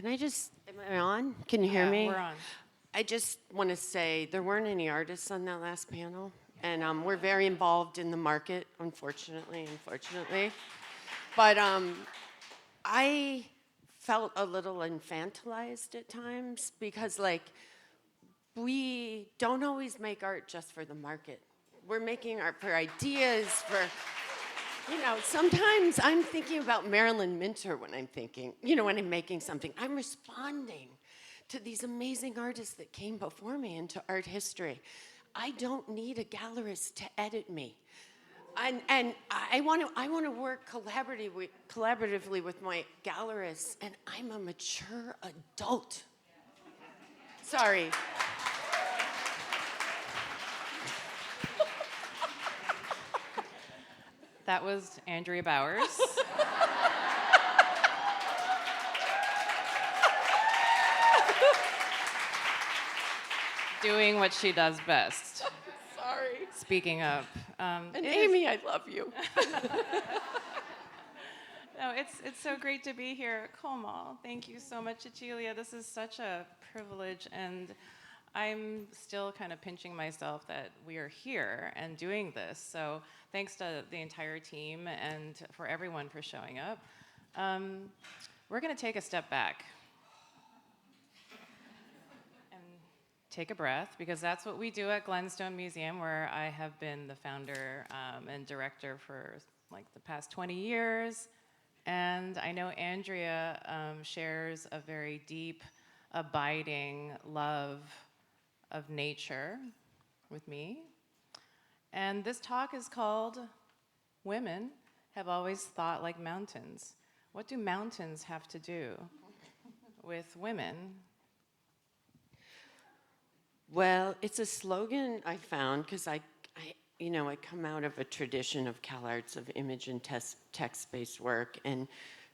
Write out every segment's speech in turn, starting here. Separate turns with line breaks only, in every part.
Am I on? Can you hear me?
We're on.
I just want to say there weren't any artists on that last panel, and we're very involved in the market, unfortunately. But I felt a little infantilized at times because, like, we don't always make art just for the market. We're making art for ideas, sometimes I'm thinking about Marilyn Minter when when I'm making something. I'm responding to these amazing artists that came before me into art history. I don't need a gallerist to edit me. And I want to work collaboratively with my gallerists, and I'm a mature adult. Sorry.
That was Andrea Bowers. Doing what she does best.
Sorry.
Speaking up.
And Amy, I love you.
No, it's so great to be here at Comal. Thank you so much, Cecilia. This is such a privilege, and I'm still kind of pinching myself that we are here and doing this. So thanks to the entire team and for everyone for showing up. We're going to take a step back and take a breath, because that's what we do at Glenstone Museum, where I have been the founder and director for like the past 20 years. And I know Andrea shares a very deep, abiding love of nature with me. And this talk is called Women Have Always Thought Like Mountains. What do mountains have to do with women?
Well, it's a slogan I found because I come out of a tradition of CalArts of image and text-based work, and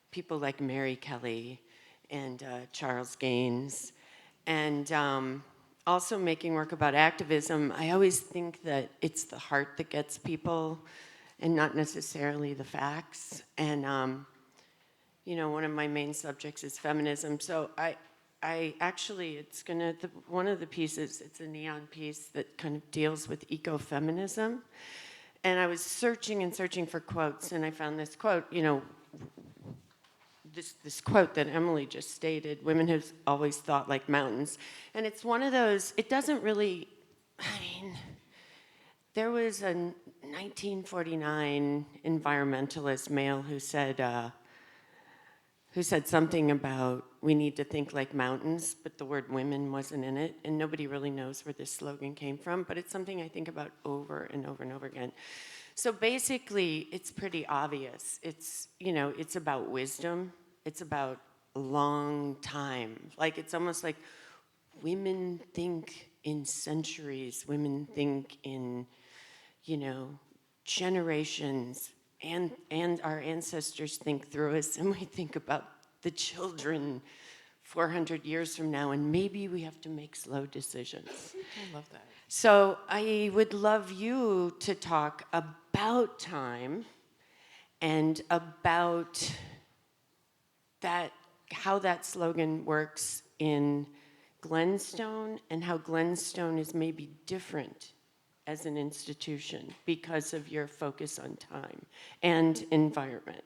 people like Mary Kelly and Charles Gaines, and also making work about activism. I always think that it's the heart that gets people and not necessarily the facts. And, one of my main subjects is feminism. So one of the pieces, it's a neon piece that kind of deals with ecofeminism. And I was searching for quotes, and I found this quote, this quote that Emily just stated: women have always thought like mountains. And it's one of those, it doesn't really, there was a 1949 environmentalist male who said something about we need to think like mountains, but the word women wasn't in it, and nobody really knows where this slogan came from, but it's something I think about over and over and over again. So basically, it's pretty obvious. It's about wisdom. It's about a long time. Like, it's almost like women think in centuries. Women think in, generations. And our ancestors think through us, and we think about the children 400 years from now, and maybe we have to make slow decisions.
I love that.
So I would love you to talk about time and about that, how that slogan works in Glenstone, and how Glenstone is maybe different as an institution because of your focus on time and environment.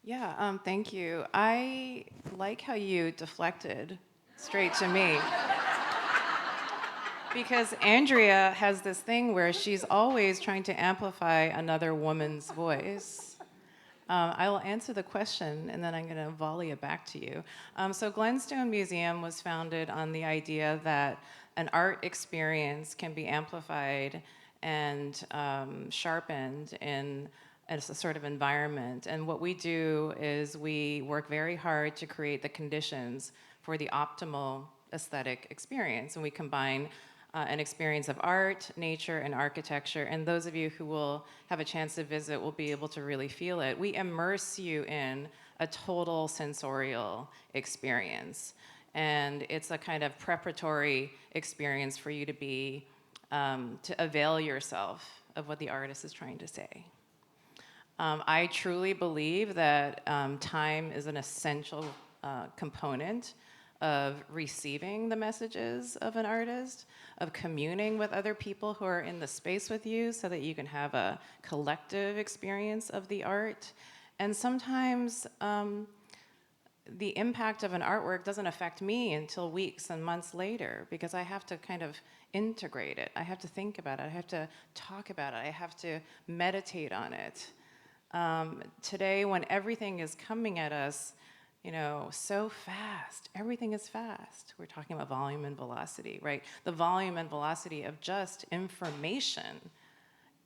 Yeah, thank you. I like how you deflected straight to me. Because Andrea has this thing where she's always trying to amplify another woman's voice. I will answer the question, and then I'm going to volley it back to you. So Glenstone Museum was founded on the idea that an art experience can be amplified and sharpened in a sort of environment. And what we do is we work very hard to create the conditions for the optimal aesthetic experience. And we combine an experience of art, nature, and architecture. And those of you who will have a chance to visit will be able to really feel it. We immerse you in a total sensorial experience. And it's a kind of preparatory experience for you to be, to avail yourself of what the artist is trying to say. I truly believe that time is an essential component of receiving the messages of an artist, of communing with other people who are in the space with you so that you can have a collective experience of the art. And sometimes the impact of an artwork doesn't affect me until weeks and months later because I have to kind of integrate it. I have to think about it. I have to talk about it. I have to meditate on it. Today, when everything is coming at us, so fast, everything is fast. We're talking about volume and velocity, right? The volume and velocity of just information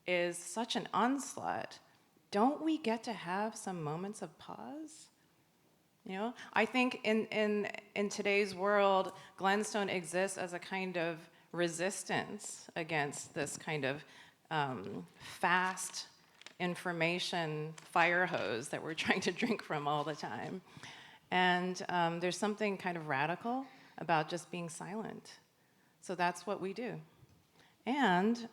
is such an onslaught. Don't we get to have some moments of pause? I think in today's world, Glenstone exists as a kind of resistance against this kind of fast information fire hose that we're trying to drink from all the time. And there's something kind of radical about just being silent. So that's what we do. And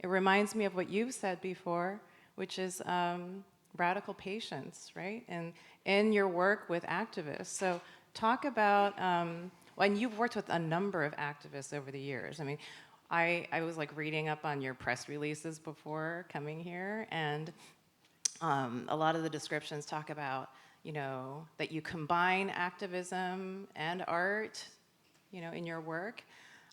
it reminds me of what you've said before, which is radical patience, right? And in your work with activists. So talk about, and you've worked with a number of activists over the years. I mean, I was like reading up on your press releases before coming here, and a lot of the descriptions talk about, that you combine activism and art, in your work.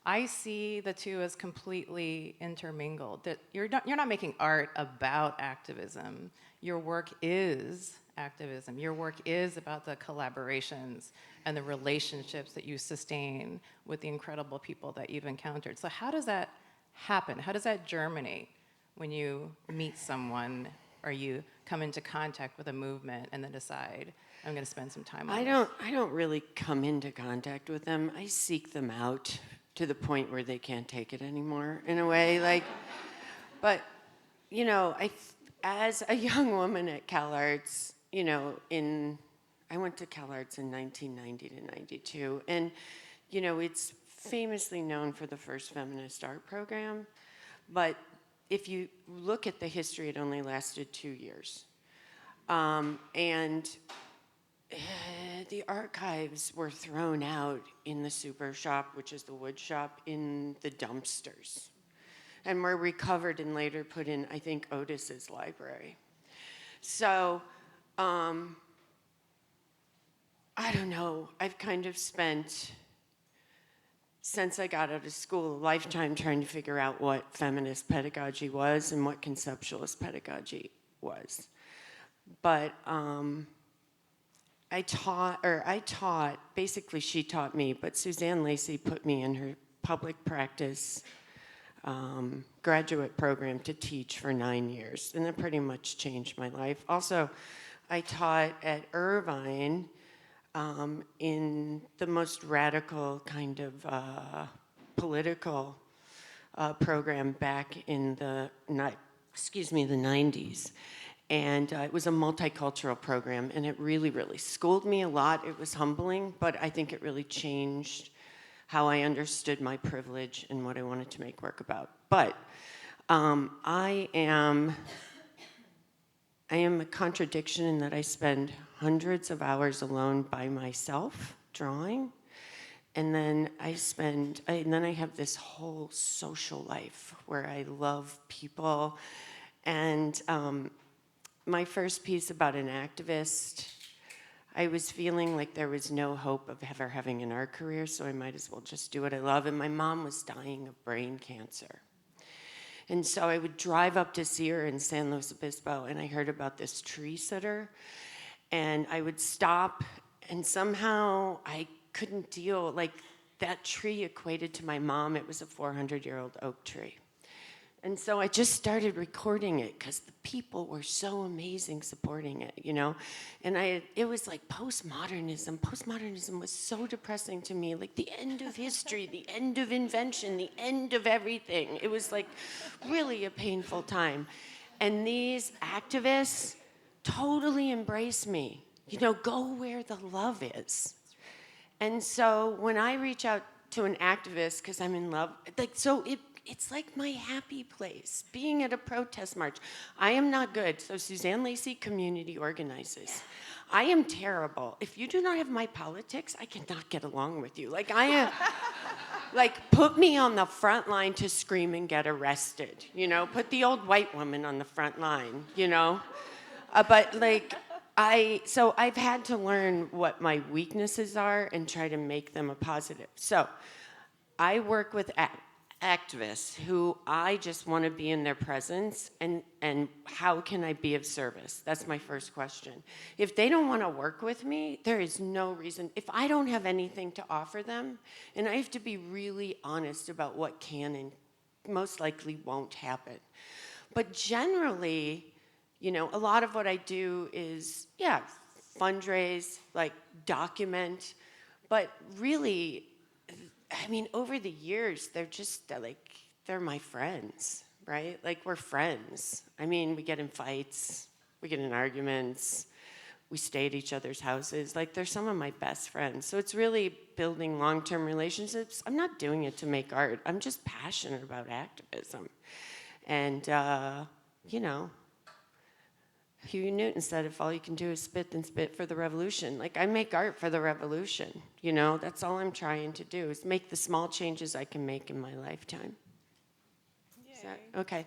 I see the two as completely intermingled. That you're not making art about activism. Your work is activism. Your work is about the collaborations and the relationships that you sustain with the incredible people that you've encountered. So how does that happen? How does that germinate when you meet someone or you come into contact with a movement and then decide, I'm going to spend some time on this?
I don't really come into contact with them. I seek them out to the point where they can't take it anymore, in a way. But as a young woman at CalArts, I went to CalArts in 1990 to 92, and it's famously known for the first feminist art program, but if you look at the history, it only lasted 2 years. And the archives were thrown out in the super shop, which is the wood shop, in the dumpsters, and were recovered and later put in, I think, Otis's library. So, I don't know, I've kind of spent, since I got out of school, a lifetime trying to figure out what feminist pedagogy was and what conceptualist pedagogy was. But I taught, basically she taught me, but Suzanne Lacey put me in her public practice graduate program to teach for 9 years, and that pretty much changed my life. Also, I taught at Irvine in the most radical kind of political program back in the 90s. And it was a multicultural program, and it really, really schooled me a lot. It was humbling, but I think it really changed how I understood my privilege and what I wanted to make work about. But I am a contradiction in that I spend hundreds of hours alone by myself drawing, and then I have this whole social life where I love people. And my first piece about an activist, I was feeling like there was no hope of ever having an art career, so I might as well just do what I love. And my mom was dying of brain cancer. And so I would drive up to see her in San Luis Obispo, and I heard about this tree sitter. And I would stop, and somehow I couldn't deal, like that tree equated to my mom. It was a 400-year-old oak tree. And so I just started recording it because the people were so amazing supporting it, And it was like postmodernism. Postmodernism was so depressing to me, like the end of history, the end of invention, the end of everything. It was like really a painful time. And these activists totally embrace me, go where the love is. And so when I reach out to an activist because I'm in love, it's like my happy place, being at a protest march. I am not good, so Suzanne Lacey community organizes. I am terrible. If you do not have my politics, I cannot get along with you. Like, I am, like, put me on the front line to scream and get arrested, you know? Put the old white woman on the front line, you know? But, like, so I've had to learn what my weaknesses are and try to make them a positive. So I work with activists who I just want to be in their presence, and how can I be of service? That's my first question. If they don't want to work with me, there is no reason. If I don't have anything to offer them, and I have to be really honest about what can and most likely won't happen. But generally, you know, a lot of what I do is, yeah, fundraise, like document, but really, I mean, over the years, they're my friends, right? Like, we're friends. I mean, we get in fights, we get in arguments, we stay at each other's houses. Like, they're some of my best friends. So it's really building long-term relationships. I'm not doing it to make art. I'm just passionate about activism. And, you know, Huey Newton said, if all you can do is spit, then spit for the revolution. Like, I make art for the revolution, you know? That's all I'm trying to do, is make the small changes I can make in my lifetime. Is that, okay.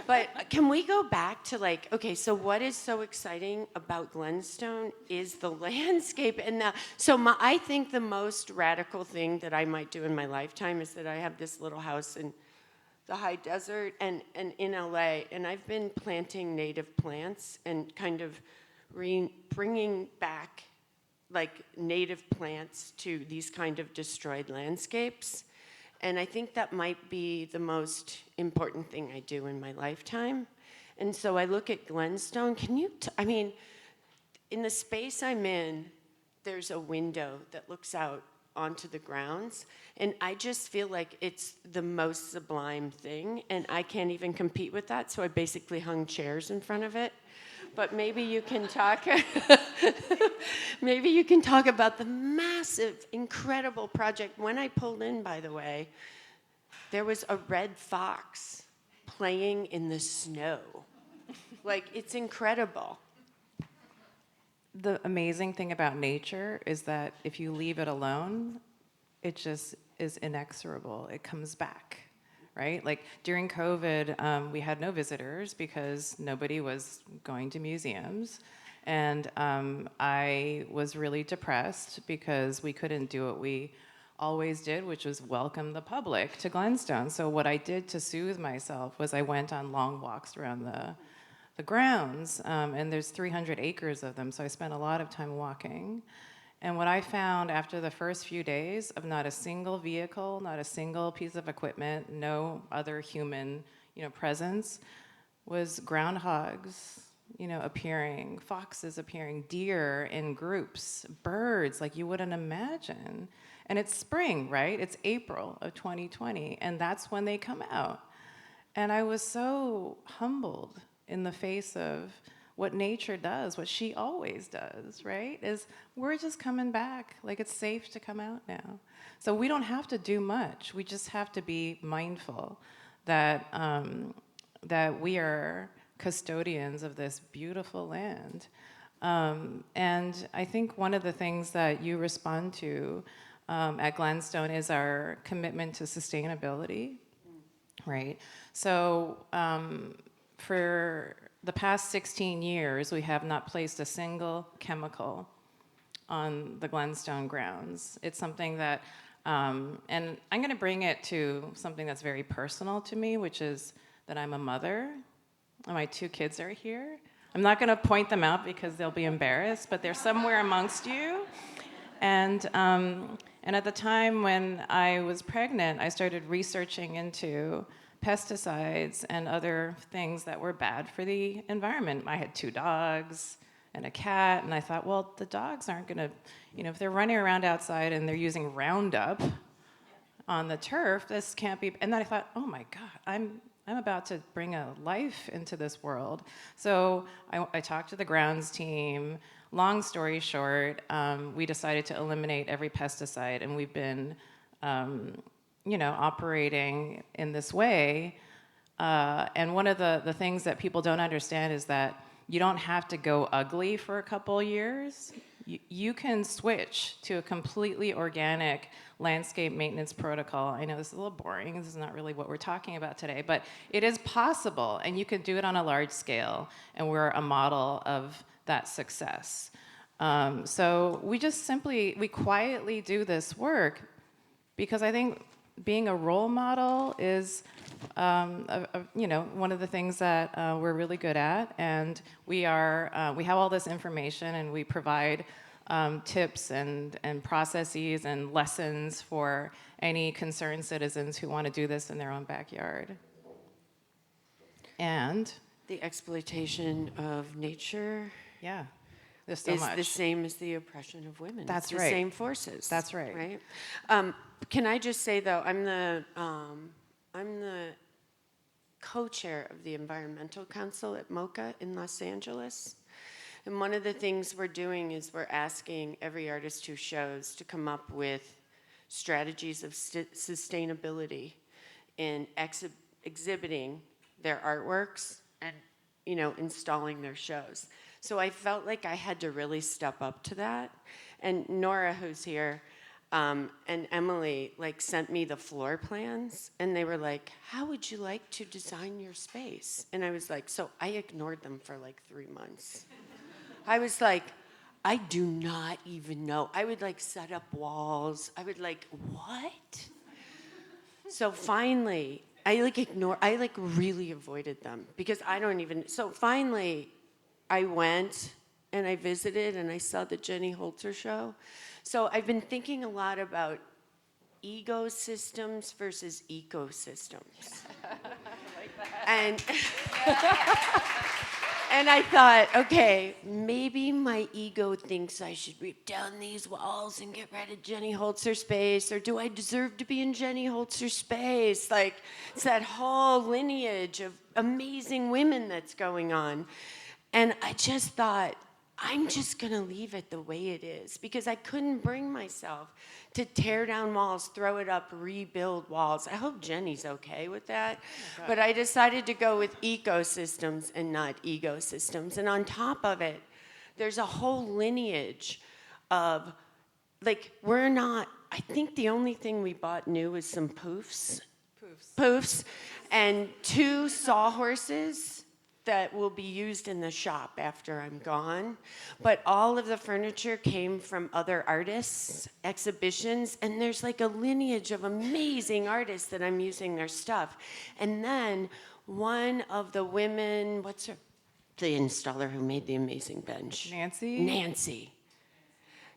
But can we go back to, like, okay, so what is so exciting about Glenstone is the landscape. And I think the most radical thing that I might do in my lifetime is that I have this little house in the high desert and in LA, and I've been planting native plants and kind of bringing back like native plants to these kind of destroyed landscapes. And I think that might be the most important thing I do in my lifetime. And so I look at Glenstone. I mean, in the space I'm in, there's a window that looks out onto the grounds, and I just feel like it's the most sublime thing, and I can't even compete with that, so I basically hung chairs in front of it. But maybe you can talk maybe you can talk about the massive, incredible project. When I pulled in, by the way, there was a red fox playing in the snow. Like, it's incredible.
The amazing thing about nature is that if you leave it alone, it just is inexorable. It comes back, right? Like during COVID, we had no visitors because nobody was going to museums. And I was really depressed because we couldn't do what we always did, which was welcome the public to Glenstone. So what I did to soothe myself was I went on long walks around the grounds, and there's 300 acres of them, so I spent a lot of time walking. And what I found after the first few days of not a single vehicle, not a single piece of equipment, no other human, presence, was groundhogs, appearing, foxes appearing, deer in groups, birds like you wouldn't imagine. And it's spring, right? It's April of 2020, and that's when they come out. And I was so humbled in the face of what nature does, what she always does, right? Is we're just coming back. Like, it's safe to come out now. So we don't have to do much. We just have to be mindful that that we are custodians of this beautiful land. And I think one of the things that you respond to at Glenstone is our commitment to sustainability, right? So for the past 16 years, we have not placed a single chemical on the Glenstone grounds. It's something that, and I'm gonna bring it to something that's very personal to me, which is that I'm a mother, and my 2 kids are here. I'm not gonna point them out because they'll be embarrassed, but they're somewhere amongst you. And at the time when I was pregnant, I started researching into pesticides and other things that were bad for the environment. I had 2 dogs and a cat, and I thought, well, the dogs aren't gonna, if they're running around outside and they're using Roundup on the turf, this can't be. And then I thought, oh my God, I'm about to bring a life into this world. So I talked to the grounds team. Long story short, we decided to eliminate every pesticide, and we've been operating in this way. And one of the things that people don't understand is that You don't have to go ugly for a couple years. You can switch to a completely organic landscape maintenance protocol. I know this is a little boring. This is not really what we're talking about today, but it is possible, and you can do it on a large scale, and we're a model of that success. So we quietly do this work because I think being a role model is one of the things that we're really good at, and we have all this information, and we provide tips and processes and lessons for any concerned citizens who want to do this in their own backyard. And
the exploitation of nature,
yeah, there's so
is
much.
the same as the oppression of women.
That's
it's
right.
The same forces.
That's right.
Right. Can I just say though, I'm the co-chair of the Environmental Council at MoCA in Los Angeles. And one of the things we're doing is we're asking every artist who shows to come up with strategies of sustainability in exhibiting their artworks and, installing their shows. So I felt like I had to really step up to that. And Nora, who's here, and Emily sent me the floor plans, and they were like, how would you like to design your space? And I was like, so I ignored them for 3 months. I was like, I do not even know. I would set up walls. I would what? So finally, I really avoided them because so finally I went and I visited and I saw the Jenny Holzer show. So I've been thinking a lot about ecosystems versus ecosystems. I like that. And I thought, okay, maybe my ego thinks I should rip down these walls and get rid of Jenny Holzer's space, or do I deserve to be in Jenny Holzer's space? It's that whole lineage of amazing women that's going on. And I just thought, I'm just going to leave it the way it is because I couldn't bring myself to tear down walls, throw it up, rebuild walls. I hope Jenny's okay with that. Oh, but I decided to go with ecosystems and not egosystems. And on top of it, there's a whole lineage of, I think the only thing we bought new was some poofs, and 2 sawhorses that will be used in the shop after I'm gone. But all of the furniture came from other artists, exhibitions, and there's a lineage of amazing artists that I'm using their stuff. And then one of the women, the installer who made the amazing bench?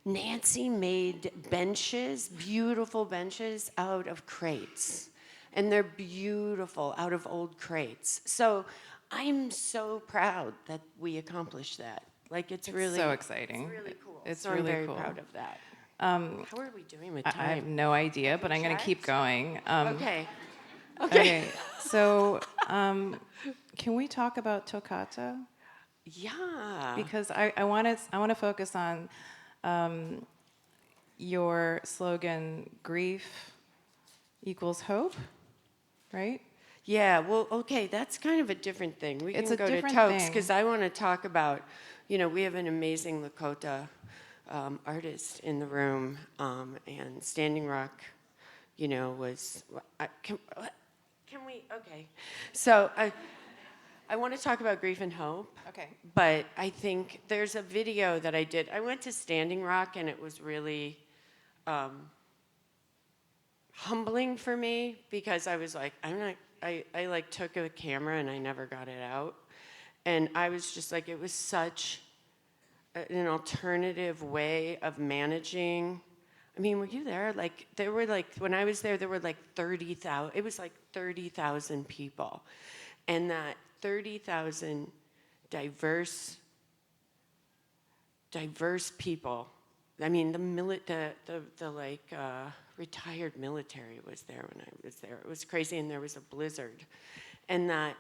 Nancy made benches, beautiful benches out of crates. And they're beautiful out of old crates. So I'm so proud that we accomplished that. It's really
so exciting.
It's really cool.
It's really
I'm very
cool.
proud of that. How are we doing with time?
I have no idea, but I'm going to keep going.
Okay.
So, can we talk about toccata?
Yeah.
Because I want to focus on your slogan, grief equals hope, right?
Yeah, well, okay, that's kind of a different thing. We can go to
different
Tokes,
thing.
because I want to talk about, we have an amazing Lakota artist in the room, and Standing Rock, was, can we, okay. So I want to talk about grief and hope.
Okay.
But I think there's a video that I did. I went to Standing Rock, and it was really humbling for me, because I was like, I took a camera and I never got it out. And I was just it was such an alternative way of managing. I mean, were you there? There were when I was there were 30,000, it was 30,000 people. And that 30,000 diverse people. I mean, the retired military was there when I was there. It was crazy, and there was a blizzard. And that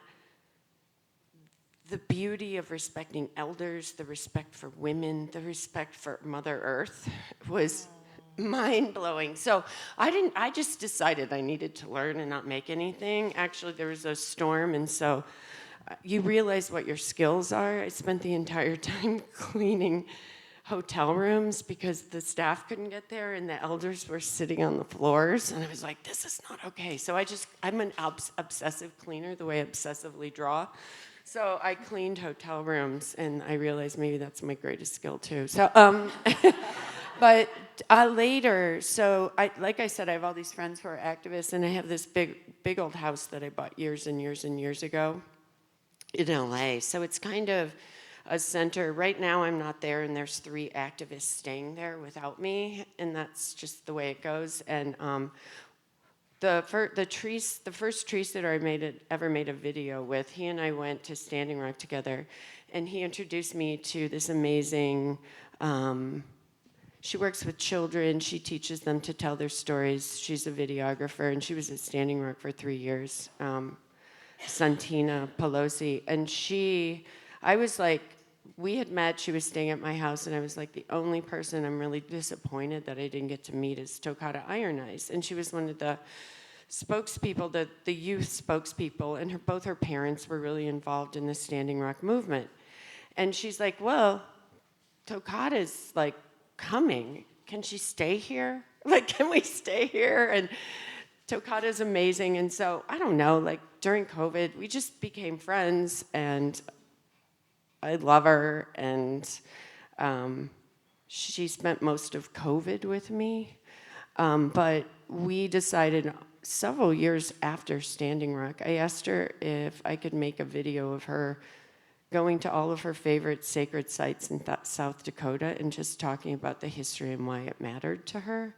the beauty of respecting elders, the respect for women, the respect for Mother Earth was mind-blowing. So I just decided I needed to learn and not make anything. Actually, there was a storm, and so you realize what your skills are. I spent the entire time cleaning hotel rooms because the staff couldn't get there and the elders were sitting on the floors, and I was like, this is not okay. So I'm an obsessive cleaner, the way I obsessively draw. So I cleaned hotel rooms, and I realized maybe that's my greatest skill too. So, but later, like I said, I have all these friends who are activists, and I have this big old house that I bought years and years and years ago in LA. So it's kind of a center. Right now I'm not there, and there's 3 activists staying there without me, and that's just the way it goes. And the first tree sitter I ever made a video with, he and I went to Standing Rock together, and he introduced me to this amazing, she works with children, she teaches them to tell their stories, she's a videographer, and she was at Standing Rock for 3 years, Santina Pelosi, and I was like, we had met, she was staying at my house, and I was like, the only person I'm really disappointed that I didn't get to meet is Toccata Iron Eyes. And she was one of the spokespeople, the youth spokespeople, and both her parents were really involved in the Standing Rock movement. And she's like, well, Toccata's like coming. Can she stay here? Like, can we stay here? And Toccata's amazing. And so, I don't know, like during COVID, we just became friends, and I love her, and she spent most of COVID with me. But we decided several years after Standing Rock, I asked her if I could make a video of her going to all of her favorite sacred sites in South Dakota and just talking about the history and why it mattered to her.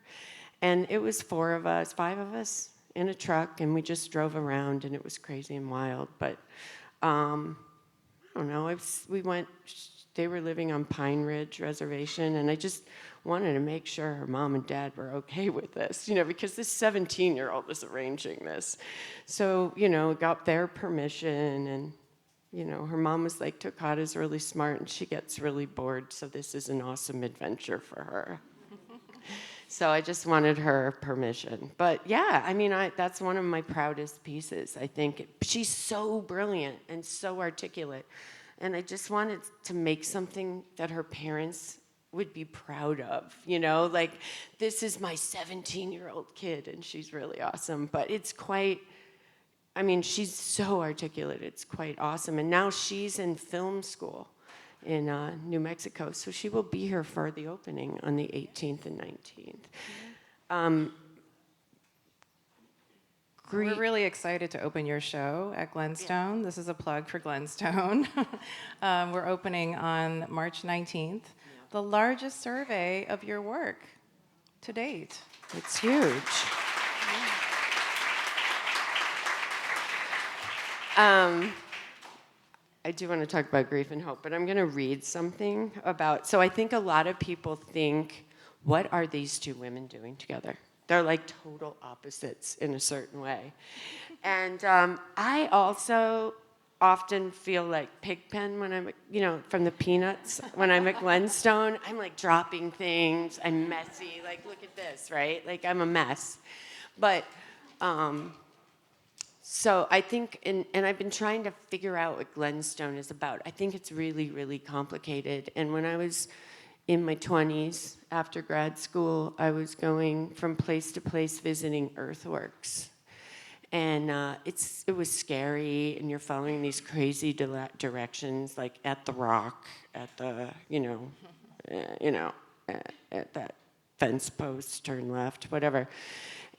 And it was 5 of us in a truck, and we just drove around, and it was crazy and wild. But I don't know, they were living on Pine Ridge Reservation, and I just wanted to make sure her mom and dad were okay with this, because this 17-year-old was arranging this. So, got their permission, and, her mom was like, Toccata's really smart, and she gets really bored, so this is an awesome adventure for her. So I just wanted her permission. But yeah, I mean, that's one of my proudest pieces, I think. She's so brilliant and so articulate. And I just wanted to make something that her parents would be proud of, Like, this is my 17-year-old kid, and she's really awesome. But it's she's so articulate, it's quite awesome. And now she's in film school in New Mexico, so she will be here for the opening on the 18th and 19th.
We're really excited to open your show at Glenstone. This is a plug for Glenstone. We're opening on March 19th, the largest survey of your work to date.
It's huge. I do want to talk about grief and hope, but I'm going to read something about. So I think a lot of people think, what are these 2 women doing together? They're like total opposites in a certain way. And I also often feel like Pigpen when I'm, from the Peanuts, when I'm at Glenstone. I'm like dropping things. I'm messy. Like, look at this, right? Like, I'm a mess. But so I think, and I've been trying to figure out what Glenstone is about. I think it's really, really complicated. And when I was in my 20s, after grad school, I was going from place to place visiting earthworks. And it was scary, and you're following these crazy directions, like at the rock, at the, at that fence post, turn left, whatever.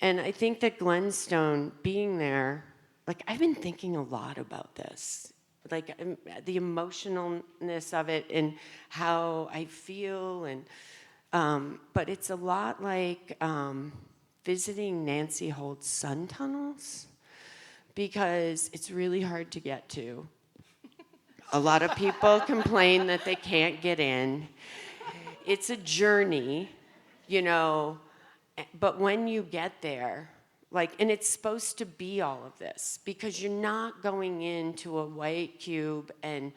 And I think that Glenstone, being there, like, I've been thinking a lot about this, like the emotionalness of it and how I feel, and but it's a lot like visiting Nancy Holt's sun tunnels, because it's really hard to get to. A lot of people complain that they can't get in. It's a journey, but when you get there, and it's supposed to be all of this, because you're not going into a white cube and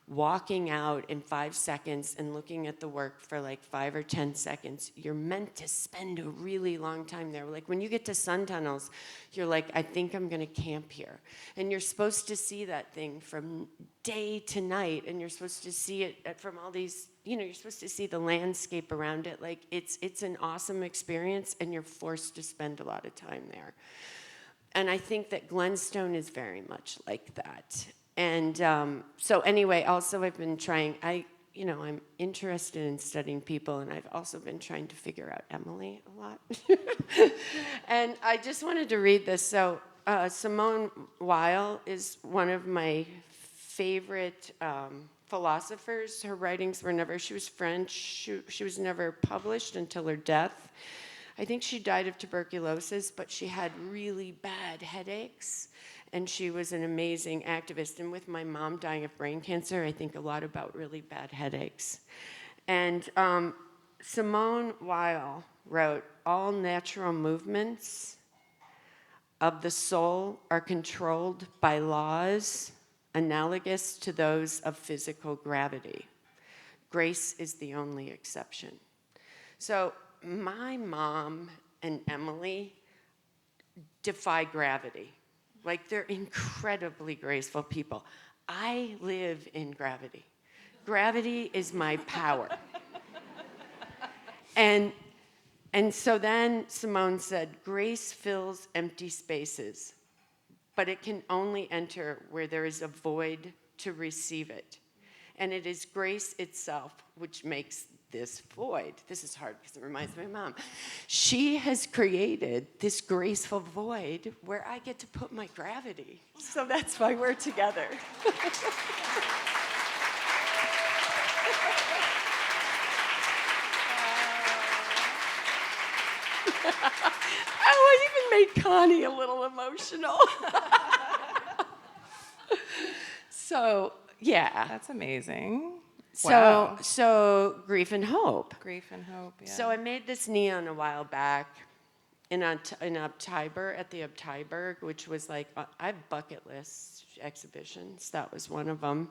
walking out in 5 seconds and looking at the work for like 5 or 10 seconds, you're meant to spend a really long time there. Like when you get to sun tunnels, you're like, I think I'm gonna camp here. And you're supposed to see that thing from day to night, and you're supposed to see it from all these, you're supposed to see the landscape around it. Like it's an awesome experience, and you're forced to spend a lot of time there. And I think that Glenstone is very much like that. And so anyway, also I've been trying, I'm interested in studying people, and I've also been trying to figure out Emily a lot. And I just wanted to read this. So Simone Weil is one of my favorite philosophers. Her writings were never, she was French, she was never published until her death. I think she died of tuberculosis, but she had really bad headaches. And she was an amazing activist. And with my mom dying of brain cancer, I think a lot about really bad headaches. And Simone Weil wrote, all natural movements of the soul are controlled by laws analogous to those of physical gravity. Grace is the only exception. So my mom and Emily defy gravity. Like, they're incredibly graceful people. I live in gravity. Gravity is my power. And so then Simone said, grace fills empty spaces, but it can only enter where there is a void to receive it. And it is grace itself which makes this void. This is hard because it reminds me of my mom. She has created this graceful void where I get to put my gravity. So that's why we're together. Oh, I even made Connie a little emotional. So, yeah.
That's amazing.
So, so grief and hope.
Grief and hope, yeah.
So I made this neon a while back in Uptiber, at the Uptiberg, which was like, I have bucket list exhibitions. That was one of them.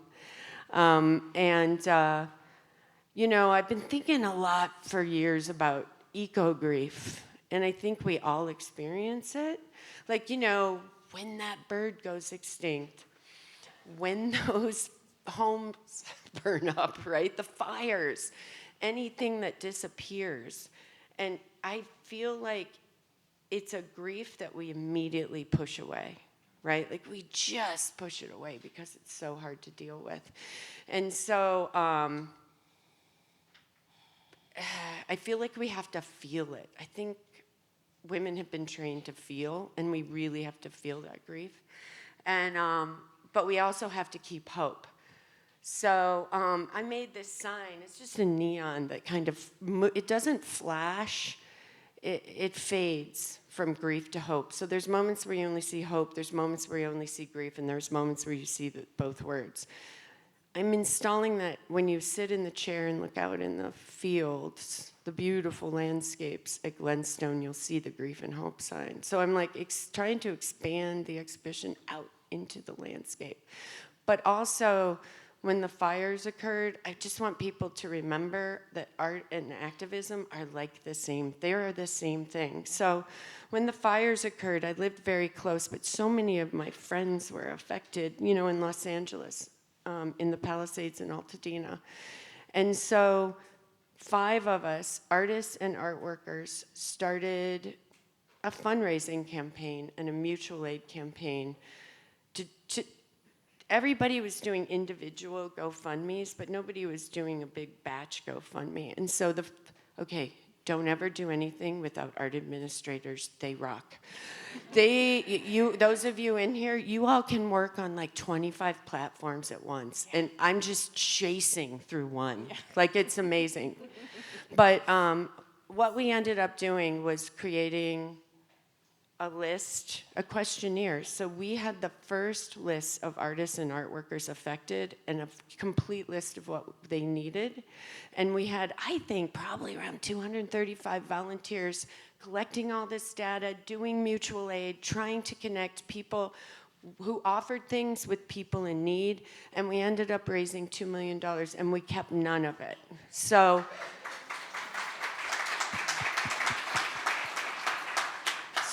I've been thinking a lot for years about eco-grief, and I think we all experience it. Like, when that bird goes extinct, when those homes burn up, right? The fires, anything that disappears. And I feel like it's a grief that we immediately push away, right? Like we just push it away because it's so hard to deal with. And so I feel like we have to feel it. I think women have been trained to feel, and we really have to feel that grief. And but we also have to keep hope. So I made this sign. It's just a neon that kind of, it doesn't flash. It fades from grief to hope. So there's moments where you only see hope. There's moments where you only see grief. And there's moments where you see both words. I'm installing that when you sit in the chair and look out in the fields, the beautiful landscapes at Glenstone, you'll see the grief and hope sign. So I'm like trying to expand the exhibition out into the landscape. But also, when the fires occurred, I just want people to remember that art and activism are like the same. They are the same thing. So when the fires occurred, I lived very close, but so many of my friends were affected, in Los Angeles, in the Palisades in Altadena. And so 5 of us, artists and art workers, started a fundraising campaign and a mutual aid campaign to everybody was doing individual GoFundMes, but nobody was doing a big batch GoFundMe. And so don't ever do anything without art administrators. They rock. Those of you in here, you all can work on like 25 platforms at once. And I'm just chasing through one. Yeah. Like, it's amazing. But what we ended up doing was creating a list, a questionnaire. So we had the first list of artists and art workers affected and a complete list of what they needed. And we had, I think, probably around 235 volunteers collecting all this data, doing mutual aid, trying to connect people who offered things with people in need, and we ended up raising $2 million, and we kept none of it. So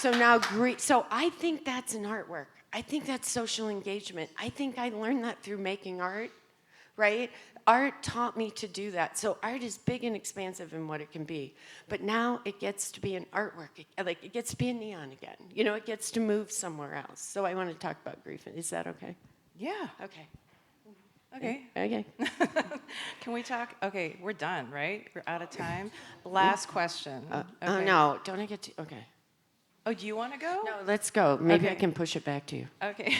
now, so I think that's an artwork. I think that's social engagement. I think I learned that through making art, right? Art taught me to do that. So art is big and expansive in what it can be. But now it gets to be an artwork. It gets to be a neon again. You know, it gets to move somewhere else. So I want to talk about grief. Is that okay?
Yeah.
Okay.
Okay.
Okay.
Can we talk? Okay, we're done, right? We're out of time. Last question.
Oh,
Okay.
no. Don't I get to? Okay.
Oh, do you want to go?
No, let's go. Maybe I
Okay.
can push it back to you.
Okay.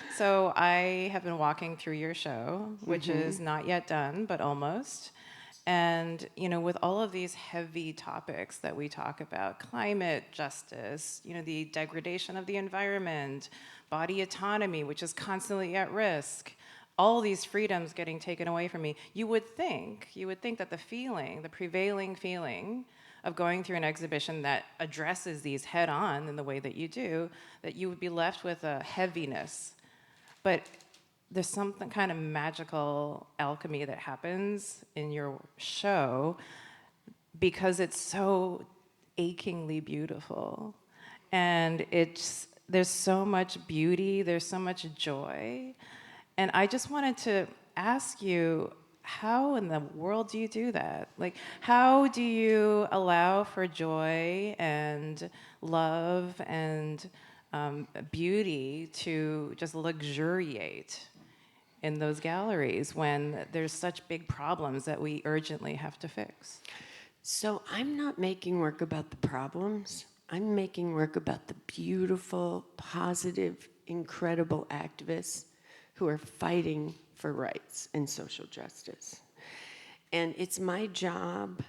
So I have been walking through your show, which is not yet done, but almost. And, you know, with all of these heavy topics that we talk about, climate justice, you know, the degradation of the environment, body autonomy, which is constantly at risk, all these freedoms getting taken away from me, you would think that the prevailing feeling of going through an exhibition that addresses these head on in the way that you do, that you would be left with a heaviness. But there's something kind of magical alchemy that happens in your show because it's so achingly beautiful. And there's so much beauty, there's so much joy. And I just wanted to ask you, how in the world do you do that? Like, how do you allow for joy and love and beauty to just luxuriate in those galleries when there's such big problems that we urgently have to fix?
So I'm not making work about the problems. I'm making work about the beautiful, positive, incredible activists who are fighting for rights and social justice. And it's my job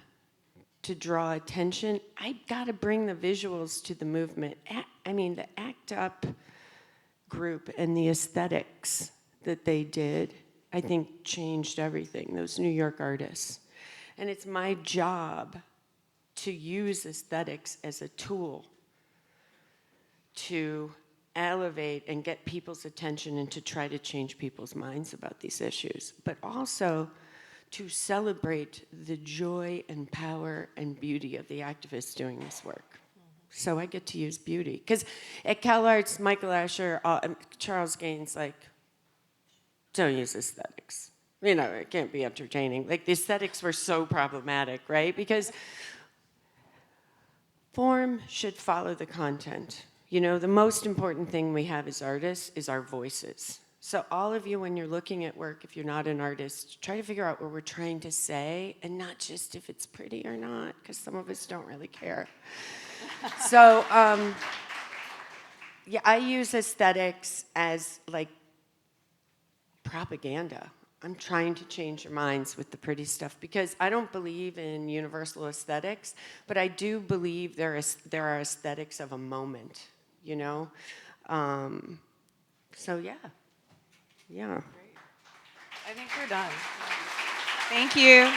to draw attention. I gotta bring the visuals to the movement. The ACT UP group and the aesthetics that they did, I think changed everything, those New York artists. And it's my job to use aesthetics as a tool to elevate and get people's attention and to try to change people's minds about these issues, but also to celebrate the joy and power and beauty of the activists doing this work. So I get to use beauty. Because at CalArts, Michael Asher, Charles Gaines, don't use aesthetics. You know, it can't be entertaining. Like, the aesthetics were so problematic, right? Because form should follow the content. You know, the most important thing we have as artists is our voices. So all of you, when you're looking at work, if you're not an artist, try to figure out what we're trying to say and not just if it's pretty or not, because some of us don't really care. So, yeah, I use aesthetics as propaganda. I'm trying to change your minds with the pretty stuff because I don't believe in universal aesthetics, but I do believe there are aesthetics of a moment, you know? So yeah.
Great. I think we're done. Thank you.